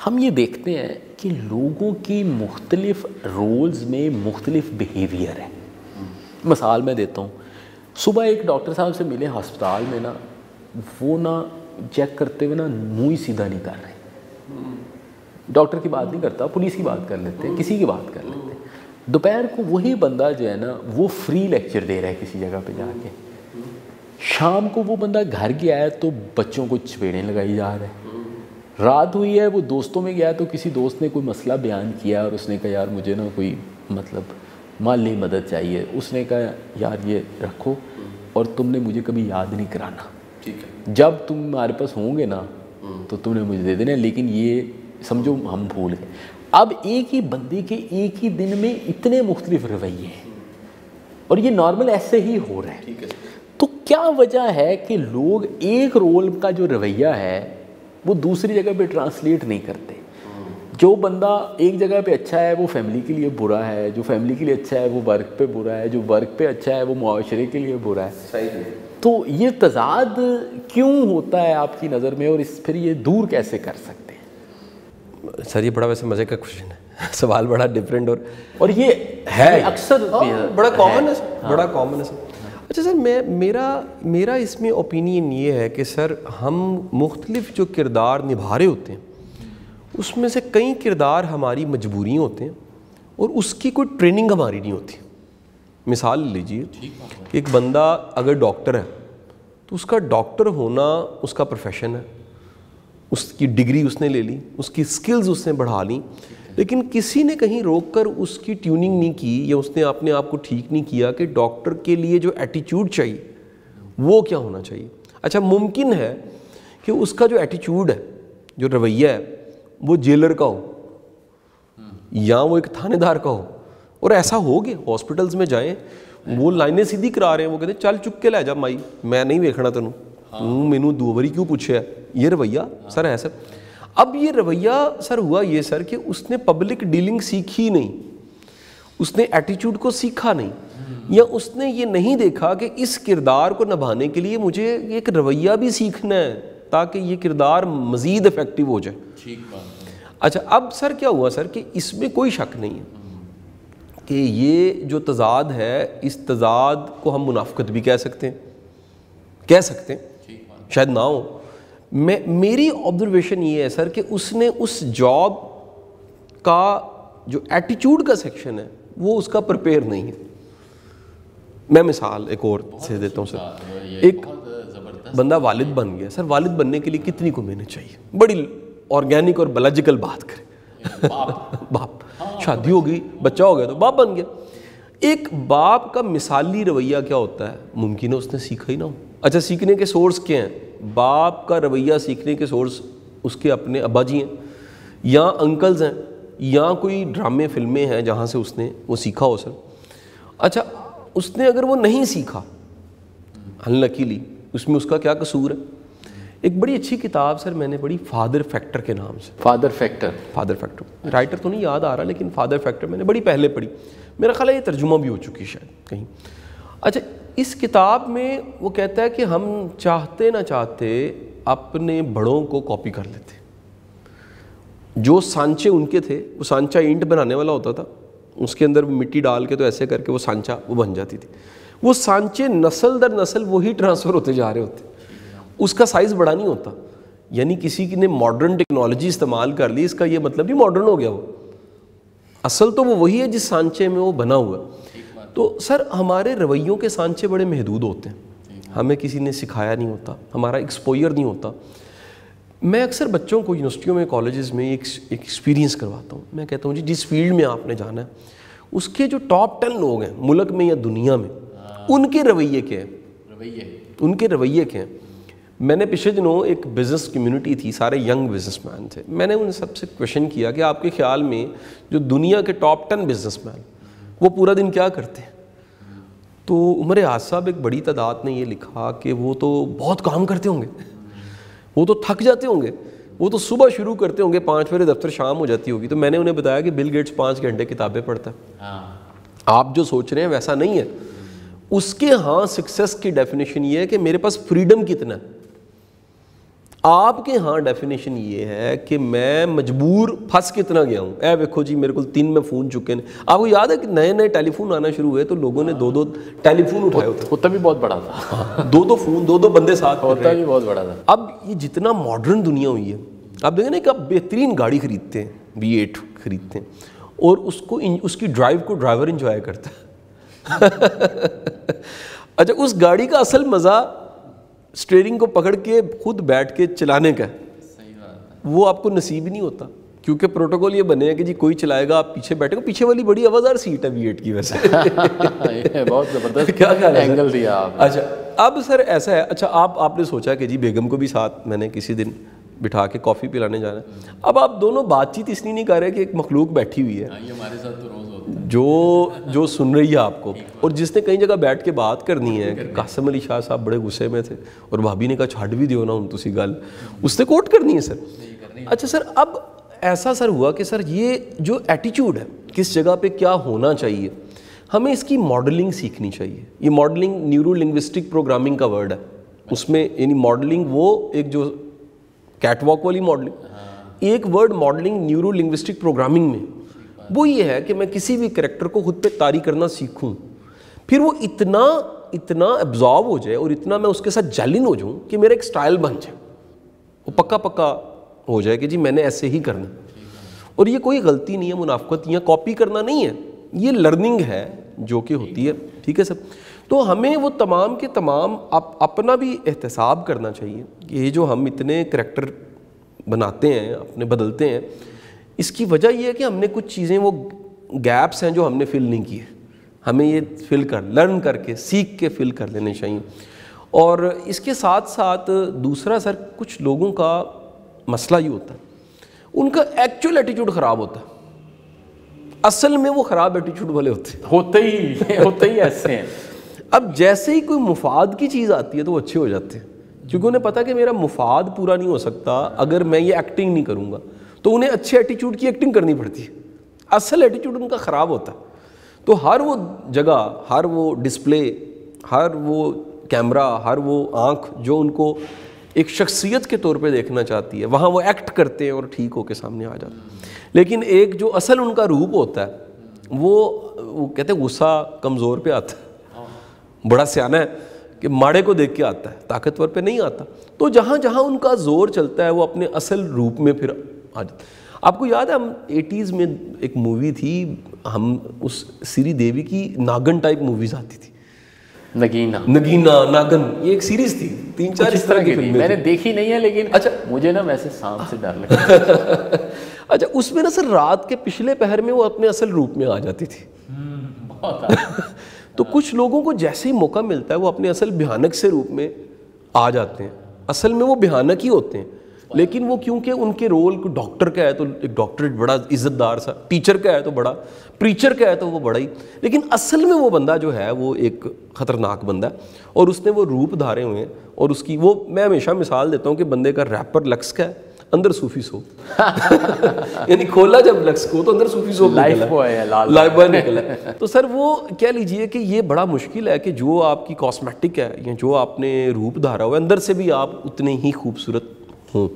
ہم یہ دیکھتے ہیں کہ لوگوں کی مختلف رولز میں مختلف بیہیویئر ہے. مثال میں دیتا ہوں, صبح ایک ڈاکٹر صاحب سے ملے ہسپتال میں نا, وہ نا چیک کرتے ہوئے نا منہ ہی سیدھا نہیں کر رہے, ڈاکٹر کی بات نہیں کرتا, پولیس کی بات کر لیتے ہیں, کسی کی بات کر لیتے ہیں. دوپہر کو وہی بندہ جو ہے نا وہ فری لیکچر دے رہا ہے کسی جگہ پہ جا کے. شام کو وہ بندہ گھر گیا ہے تو بچوں کو چپیڑیں لگائی جا رہا ہے. رات ہوئی ہے وہ دوستوں میں گیا تو کسی دوست نے کوئی مسئلہ بیان کیا اور اس نے کہا یار مجھے نا کوئی مطلب مالی مدد چاہیے. اس نے کہا یار یہ رکھو اور تم نے مجھے کبھی یاد نہیں کرانا, ٹھیک ہے, جب تم ہمارے پاس ہوں گے نا تو تم نے مجھے دے دینا, لیکن یہ سمجھو ہم بھول گئے. اب ایک ہی بندے کے ایک ہی دن میں اتنے مختلف رویے ہیں اور یہ نارمل ایسے ہی ہو رہا ہے. تو کیا وجہ ہے کہ لوگ ایک رول کا جو رویہ ہے وہ دوسری جگہ پہ ٹرانسلیٹ نہیں کرتے؟ جو بندہ ایک جگہ پہ اچھا ہے وہ فیملی کے لیے برا ہے, جو فیملی کے لیے اچھا ہے وہ ورک پہ برا ہے, جو ورک پہ اچھا ہے وہ معاشرے کے لیے برا ہے. صحیح ہے. تو یہ تضاد کیوں ہوتا ہے آپ کی نظر میں, اور پھر یہ دور کیسے کر سکتے ہیں؟ سر یہ بڑا ویسے مزے کا کوشچن ہے, سوال بڑا ڈفرینٹ اور یہ ہے اکثر بڑا کامن ہے, بڑا کامن ہے سر. اچھا سر, میرا اس میں اوپینین یہ ہے کہ سر ہم مختلف جو کردار نبھا رہے ہوتے ہیں اس میں سے کئی کردار ہماری مجبوریاں ہوتے ہیں اور اس کی کوئی ٹریننگ ہماری نہیں ہوتی. مثال لیجیے کہ ایک بندہ اگر ڈاکٹر ہے تو اس کا ڈاکٹر ہونا اس کا پروفیشن ہے, اس کی ڈگری اس نے لے لی, اس کی سکلز اس نے بڑھا لی, لیکن کسی نے کہیں روک کر اس کی ٹیوننگ نہیں کی یا اس نے اپنے آپ کو ٹھیک نہیں کیا کہ ڈاکٹر کے لیے جو ایٹیچیوڈ چاہیے وہ کیا ہونا چاہیے. اچھا ممکن ہے کہ اس کا جو ایٹیچیوڈ ہے, جو رویہ ہے, وہ جیلر کا ہو یا وہ ایک تھانے دار کا ہو, اور ایسا ہو گیا ہاسپٹلز میں جائیں وہ لائنیں سیدھی کرا رہے ہیں, وہ کہتے ہیں چل چک کے لے جا مائی, میں نہیں ویکھنا تینوں, مینوں دو باری کیوں پوچھے ہے. یہ رویہ سر ہے سر. اب یہ رویہ سر ہوا یہ سر کہ اس نے پبلک ڈیلنگ سیکھی نہیں, اس نے ایٹیچیوڈ کو سیکھا نہیں, یا اس نے یہ نہیں دیکھا کہ اس کردار کو نبھانے کے لیے مجھے ایک رویہ بھی سیکھنا ہے تاکہ یہ کردار مزید افیکٹو ہو جائے. اچھا اب سر کیا ہوا سر کہ اس میں کوئی شک نہیں ہے کہ یہ جو تضاد ہے اس تضاد کو ہم منافقت بھی کہہ سکتے ہیں, شاید نہ ہو. میری آبزرویشن یہ ہے سر کہ اس نے اس جاب کا جو ایٹیچیوڈ کا سیکشن ہے وہ اس کا پریپیئر نہیں ہے. میں مثال ایک اور سے دیتا ہوں سر. ایک بندہ والد بن گیا سر, والد بننے کے لیے کتنی کو محنت چاہیے, بڑی آرگینک اور بایولوجیکل بات کریں, باپ شادی ہو گئی, بچہ ہو گیا تو باپ بن گیا. ایک باپ کا مثالی رویہ کیا ہوتا ہے, ممکن ہے اس نے سیکھا ہی نہ ہو. اچھا سیکھنے کے سورس کیا ہیں؟ باپ کا رویہ سیکھنے کے سورس اس کے اپنے ابا جی ہیں یا انکلز ہیں یا کوئی ڈرامے فلمیں ہیں جہاں سے اس نے وہ سیکھا ہو سر. اچھا اس نے اگر وہ نہیں سیکھا انلکیلی, اس میں اس کا کیا قصور ہے؟ ایک بڑی اچھی کتاب سر میں نے پڑھی فادر فیکٹر کے نام سے. فادر فیکٹر رائٹر تو نہیں یاد آ رہا لیکن فادر فیکٹر میں نے بڑی پہلے پڑھی, میرا خیال ہے یہ ترجمہ بھی ہو چکی شاید کہیں. اچھا اس کتاب میں وہ کہتا ہے کہ ہم چاہتے نہ چاہتے اپنے بڑوں کو کاپی کر لیتے. جو سانچے ان کے تھے, وہ سانچا اینٹ بنانے والا ہوتا تھا, اس کے اندر مٹی ڈال کے تو ایسے کر کے وہ سانچا وہ بن جاتی تھی. وہ سانچے نسل در نسل وہی ٹرانسفر ہوتے جا رہے ہوتے, اس کا سائز بڑا نہیں ہوتا. یعنی کسی نے ماڈرن ٹیکنالوجی استعمال کر لی, اس کا یہ مطلب نہیں ماڈرن ہو گیا, وہ اصل تو وہ وہی ہے جس سانچے میں وہ بنا ہوا. تو سر ہمارے رویوں کے سانچے بڑے محدود ہوتے ہیں, ہمیں کسی نے سکھایا نہیں ہوتا, ہمارا ایکسپوئر نہیں ہوتا. میں اکثر بچوں کو یونیورسٹیوں میں کالجز میں ایک ایکسپیرینس کرواتا ہوں. میں کہتا ہوں جی جس فیلڈ میں آپ نے جانا ہے اس کے جو ٹاپ 10 لوگ ہیں ملک میں یا دنیا میں, ان کے رویے کیا ہیں, ان کے رویے کیا ہیں. میں نے پچھلے دنوں ایک بزنس کمیونٹی تھی, سارے ینگ بزنس مین تھے. میں نے ان سب سے کویشچن کیا کہ آپ کے خیال میں جو دنیا کے ٹاپ 10 بزنس مین وہ پورا دن کیا کرتے ہیں؟ تو عمر یاز صاحب ایک بڑی تعداد نے یہ لکھا کہ وہ تو بہت کام کرتے ہوں گے, وہ تو تھک جاتے ہوں گے, وہ تو صبح شروع کرتے ہوں گے, 5 بجے دفتر شام ہو جاتی ہوگی. تو میں نے انہیں بتایا کہ بل گیٹس 5 گھنٹے کتابیں پڑھتا ہے. آپ جو سوچ رہے ہیں ویسا نہیں ہے. اس کے ہاں سکسیس کی ڈیفینیشن یہ ہے کہ میرے پاس فریڈم کتنا ہے. آپ کے ہاں ڈیفینیشن یہ ہے کہ میں مجبور پھنس کتنا گیا ہوں. اے ویکھو جی میرے کو 3 میں فون چکے ہیں. آپ کو یاد ہے کہ نئے نئے ٹیلی فون آنا شروع ہوئے تو لوگوں نے 2 ٹیلی فون اٹھائے ہوتے. ہوتا بھی بہت بڑا تھا. 2 فون 2 بندے ساتھ ہوتا بھی بہت بڑا تھا. اب یہ جتنا ماڈرن دنیا ہوئی ہے, آپ دیکھیں نا کہ آپ بہترین گاڑی خریدتے ہیں, V8 خریدتے ہیں, اور اس کی ڈرائیو کو ڈرائیور انجوائے کرتا ہے. اچھا, اس گاڑی کا اصل مزہ اسٹیئرنگ کو پکڑ کے خود بیٹھ کے چلانے کا ہے. وہ آپ کو نصیب ہی نہیں ہوتا, کیونکہ پروٹوکول یہ بنے ہیں کہ جی کوئی چلائے گا آپ پیچھے بیٹھے گا. پیچھے والی بڑی آوازدار سیٹ ہے V8 کی ویسے. بہت زبردست کیا اینگل دیا آپ. اچھا اب سر ایسا ہے, اچھا آپ نے سوچا کہ جی بیگم کو بھی ساتھ میں نے کسی دن بٹھا کے کافی پلانے جانا ہے. اب آپ دونوں بات چیت اس لیے نہیں کر رہے کہ ایک مخلوق بیٹھی ہوئی ہے ہمارے ساتھ تو روز ہوتا ہے جو سن رہی ہے آپ کو, اور جس نے کئی جگہ بیٹھ کے بات کرنی ہے. قاسم علی شاہ صاحب بڑے غصے میں تھے اور بھابی نے کہا چھڈ بھی دیو نا ہوں تسی گل, اس نے کوٹ کرنی ہے سر. اچھا سر, اب ایسا سر ہوا کہ سر یہ جو ایٹیچیوڈ ہے کس جگہ پہ کیا ہونا چاہیے, ہمیں اس کی ماڈلنگ سیکھنی چاہیے. یہ ماڈلنگ نیورو لنگوسٹک پروگرامنگ کا ورڈ ہے. اس میں یعنی ماڈلنگ وہ ایک جو کیٹ واک والی ماڈلنگ, ایک word modelling neuro linguistic programming میں وہ یہ ہے کہ میں کسی بھی کریکٹر کو خود پہ طاری کرنا سیکھوں, پھر وہ اتنا ایبزارب ہو جائے اور اتنا میں اس کے ساتھ جیلن ہو جاؤں کہ میرا ایک سٹائل بن جائے, وہ پکا ہو جائے کہ جی میں نے ایسے ہی کرنا. اور یہ کوئی غلطی نہیں ہے, منافقت یا کاپی کرنا نہیں ہے, یہ لرننگ ہے جو کہ ہوتی ہے. ٹھیک ہے سر. تو ہمیں وہ تمام کے تمام اپنا بھی احتساب کرنا چاہیے کہ یہ جو ہم اتنے کریکٹر بناتے ہیں اپنے بدلتے ہیں, اس کی وجہ یہ ہے کہ ہم نے کچھ چیزیں وہ گیپس ہیں جو ہم نے فل نہیں کیے, ہمیں یہ لرن کر کے سیکھ کے فل کر لینے چاہیے. اور اس کے ساتھ ساتھ دوسرا سر, کچھ لوگوں کا مسئلہ یہ ہوتا ہے ان کا ایکچوئل ایٹیچیوڈ خراب ہوتا ہے, اصل میں وہ خراب ایٹیچیوڈ والے ہوتے ہی ایسے ہیں. اب جیسے ہی کوئی مفاد کی چیز آتی ہے تو وہ اچھے ہو جاتے ہیں, کیونکہ انہیں پتا کہ میرا مفاد پورا نہیں ہو سکتا اگر میں یہ ایکٹنگ نہیں کروں گا, تو انہیں اچھے ایٹیچیوڈ کی ایکٹنگ کرنی پڑتی ہے. اصل ایٹیچیوڈ ان کا خراب ہوتا ہے. تو ہر وہ جگہ, ہر وہ ڈسپلے, ہر وہ کیمرہ, ہر وہ آنکھ جو ان کو ایک شخصیت کے طور پہ دیکھنا چاہتی ہے, وہاں وہ ایکٹ کرتے ہیں اور ٹھیک ہو کے سامنے آ جاتے ہیں. لیکن ایک جو اصل ان کا روپ ہوتا ہے وہ کہتے ہیں غصہ کمزور پہ آتا ہے, بڑا سیانہ ہے کہ ماڑے کو دیکھ کے آتا ہے, طاقتور پہ نہیں آتا. تو جہاں جہاں ان کا زور چلتا ہے وہ اپنے اصل روپ میں پھر آ جاتا ہے. آپ کو یاد ہے ہم 80s میں ایک مووی تھی, ہم اس سری دیوی کی ناگن ٹائپ موویز آتی تھی, نگینا ناگن, یہ ایک سیریز تھی, 3-4 اس طرح کی فلمیں. میں نے دیکھی نہیں ہے لیکن اچھا مجھے نا ویسے سانپ سے ڈر لگتا. اچھا اس میں نا سر رات کے پچھلے پہر میں وہ اپنے اصل روپ میں آ جاتی تھی. تو کچھ لوگوں کو جیسے ہی موقع ملتا ہے وہ اپنے اصل بھیانک سے روپ میں آ جاتے ہیں. اصل میں وہ بھیانک ہی ہوتے ہیں, لیکن وہ کیونکہ ان کے رول کو ڈاکٹر کا ہے تو ایک ڈاکٹر بڑا عزت دار سا, ٹیچر کا ہے تو بڑا, پریچر کا ہے تو وہ بڑا ہی, لیکن اصل میں وہ بندہ جو ہے وہ ایک خطرناک بندہ ہے اور اس نے وہ روپ دھارے ہوئے ہیں. اور اس کی وہ میں ہمیشہ مثال دیتا ہوں کہ بندے کا ریپر لکس کا ہے, اندر صوفی سوپ یعنی کھولا جب لکس کو تو اندر صوفی سوپ لائف بوائے نکلا. تو سر وہ کہہ لیجئے کہ یہ بڑا مشکل ہے کہ جو آپ کی کاسمیٹک ہے یا جو آپ نے روپ دھارا ہوا ہے اندر سے بھی آپ اتنے ہی خوبصورت ہوں.